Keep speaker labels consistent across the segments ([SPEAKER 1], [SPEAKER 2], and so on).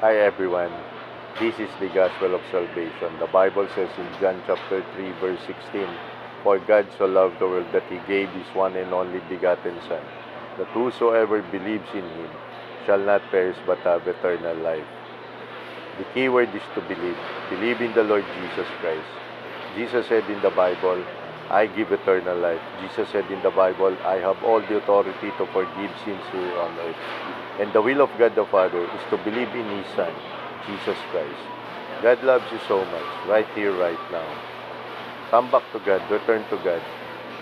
[SPEAKER 1] Hi everyone, this is the Gospel of Salvation. The Bible says in John chapter 3 verse 16, For God so loved the world that He gave His one and only begotten Son, that whosoever believes in Him shall not perish but have eternal life. The key word is to believe. Believe in the Lord Jesus Christ. Jesus said in the Bible, I give eternal life. Jesus said in the Bible, I have all the authority to forgive sins here on earth. And the will of God the Father is to believe in His Son, Jesus Christ. God loves you so much, right here, right now. Come back to God, return to God,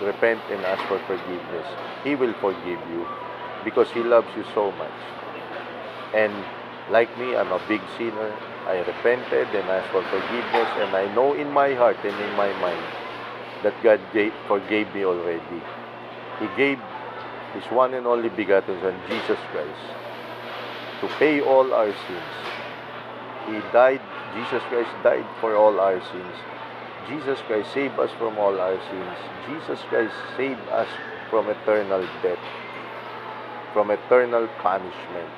[SPEAKER 1] repent and ask for forgiveness. He will forgive you because He loves you so much. And like me, I'm a big sinner. I repented and asked for forgiveness, and I know in my heart and in my mind that God forgave me already. He gave His one and only begotten Son, Jesus Christ, to pay all our sins. He died, Jesus Christ died for all our sins. Jesus Christ saved us from all our sins. Jesus Christ saved us from eternal death, from eternal punishment,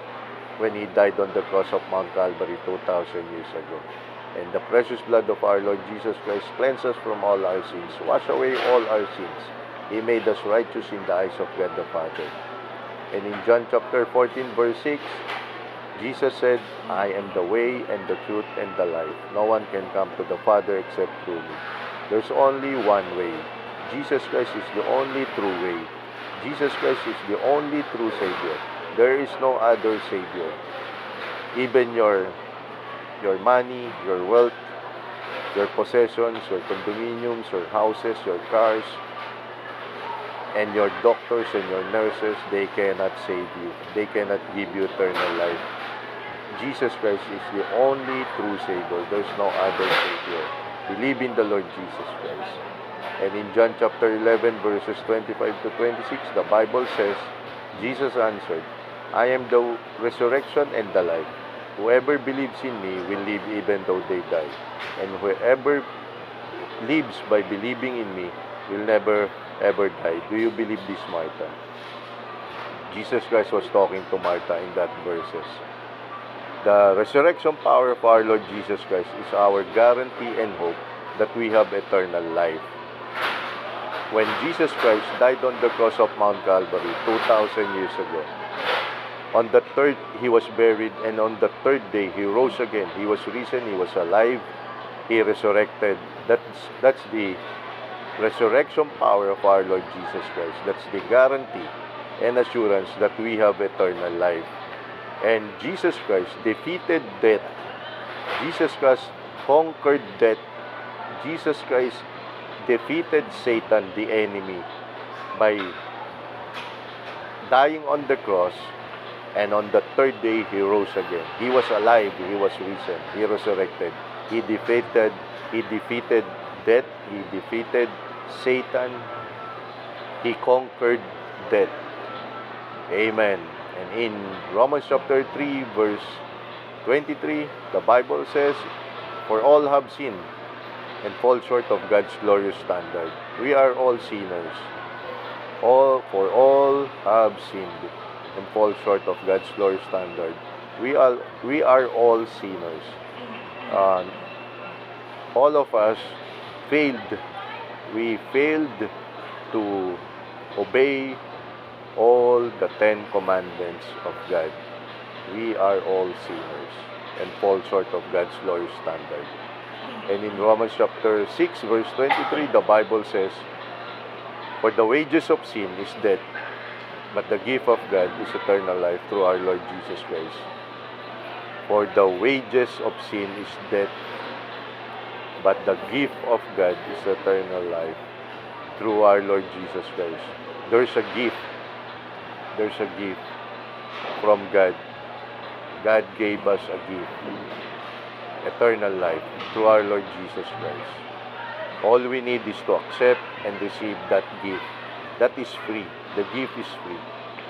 [SPEAKER 1] when He died on the cross of Mount Calvary 2,000 years ago. And the precious blood of our Lord Jesus Christ cleansed us from all our sins, wash away all our sins. He made us righteous in the eyes of God the Father. And in John chapter 14 verse 6, Jesus said, I am the way and the truth and the life. No one can come to the Father except through me. There's only one way. Jesus Christ is the only true way. Jesus Christ is the only true Savior. There is no other Savior. Even your money, your wealth, your possessions, your condominiums, your houses, your cars, and your doctors and your nurses, they cannot save you. They cannot give you eternal life. Jesus Christ is the only true Savior. There's no other Savior. Believe in the Lord Jesus Christ. And in John chapter 11, verses 25 to 26, the Bible says, Jesus answered, I am the resurrection and the life. Whoever believes in me will live even though they die. And whoever lives by believing in me will never ever die. Do you believe this, Martha? Jesus Christ was talking to Martha in that verses. The resurrection power of our Lord Jesus Christ is our guarantee and hope that we have eternal life. When Jesus Christ died on the cross of Mount Calvary 2,000 years ago, on the third, He was buried, and on the third day, He rose again. He was risen, He was alive, He resurrected. That's the resurrection power of our Lord Jesus Christ. That's the guarantee and assurance that we have eternal life. And Jesus Christ defeated death. Jesus Christ conquered death. Jesus Christ defeated Satan, the enemy, by dying on the cross, and on the third day He rose again. He was alive, He was risen, He resurrected. He defeated death, He defeated Satan, He conquered death. Amen. And in Romans chapter 3 verse 23, the Bible says, For all have sinned and fall short of God's glorious standard. We are all sinners. For all have sinned and fall short of God's glorious standard. We are all sinners. All of us failed. We failed to obey all the 10 commandments of God. We are all sinners and fall short of God's glorious standard. And in Romans chapter 6 verse 23, the Bible says, For the wages of sin is death, but the gift of God is eternal life through our Lord Jesus Christ. For the wages of sin is death, but the gift of God is eternal life through our Lord Jesus Christ. There's a gift. There's a gift from God. God gave us a gift. Eternal life through our Lord Jesus Christ. All we need is to accept and receive that gift. That is free. The gift is free.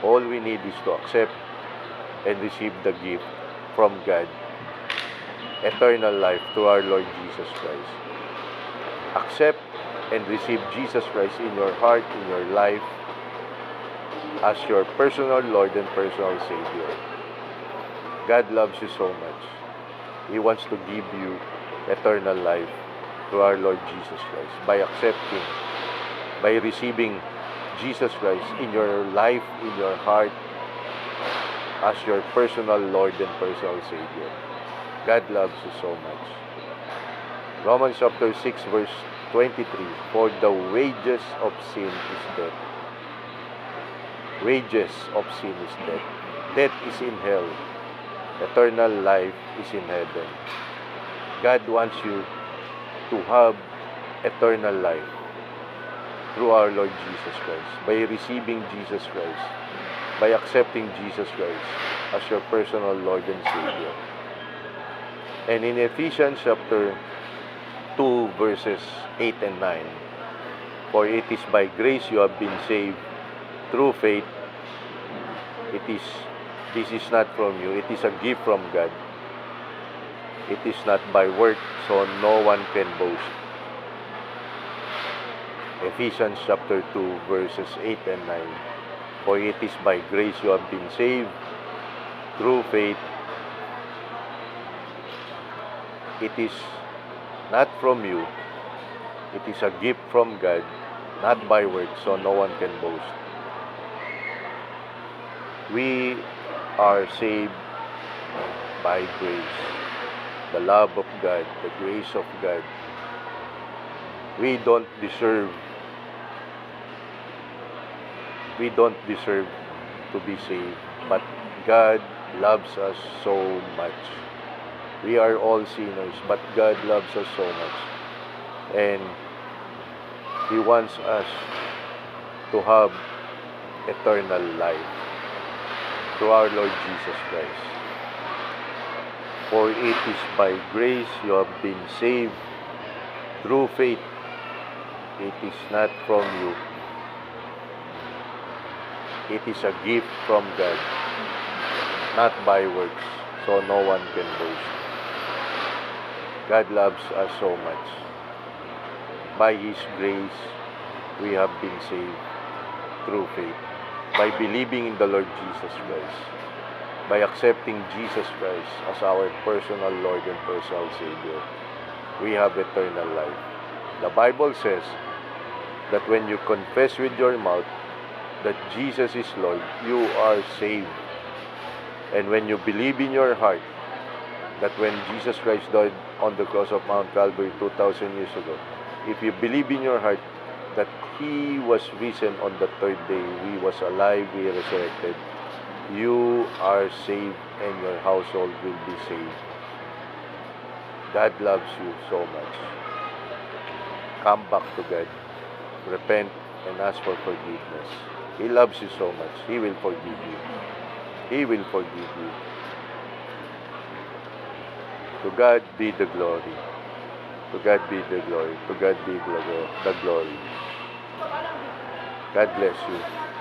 [SPEAKER 1] All we need is to accept and receive the gift from God. Eternal life through our Lord Jesus Christ. Accept and receive Jesus Christ in your heart, in your life, as your personal Lord and personal Savior. God loves you so much. He wants to give you eternal life through our Lord Jesus Christ by accepting, by receiving Jesus Christ in your life, in your heart, as your personal Lord and personal Savior. God loves you so much. Romans chapter 6 verse 23, for the wages of sin is death. Wages of sin is death. Death is in hell. Eternal life is in heaven. God wants you to have eternal life through our Lord Jesus Christ, by receiving Jesus Christ, by accepting Jesus Christ as your personal Lord and Savior. And in Ephesians chapter 2 verses 8 and 9, for it is by grace you have been saved through faith. This is not from you, it is a gift from God. It is not by work, so no one can boast. Ephesians chapter 2 verses 8 and 9, for it is by grace you have been saved through faith. It is not from you, it is a gift from God, not by work, so no one can boast. We are saved by grace, the love of God, the grace of God. We don't deserve to be saved, but God loves us so much. We are all sinners, but God loves us so much. And He wants us to have eternal life through our Lord Jesus Christ. For it is by grace you have been saved through faith. It is not from you. It is a gift from God, not by works, so no one can boast. God loves us so much. By His grace, we have been saved through faith. By believing in the Lord Jesus Christ, by accepting Jesus Christ as our personal Lord and personal Savior, we have eternal life. The Bible says that when you confess with your mouth that Jesus is Lord, you are saved. And when you believe in your heart that when Jesus Christ died on the cross of Mount Calvary 2,000 years ago, if you believe in your heart that He was risen on the third day, He was alive, He resurrected, you are saved and your household will be saved. God loves you so much. Come back to God. Repent and ask for forgiveness. He loves you so much. He will forgive you. He will forgive you. To God be the glory. To God be the glory. To God be the glory. God bless you.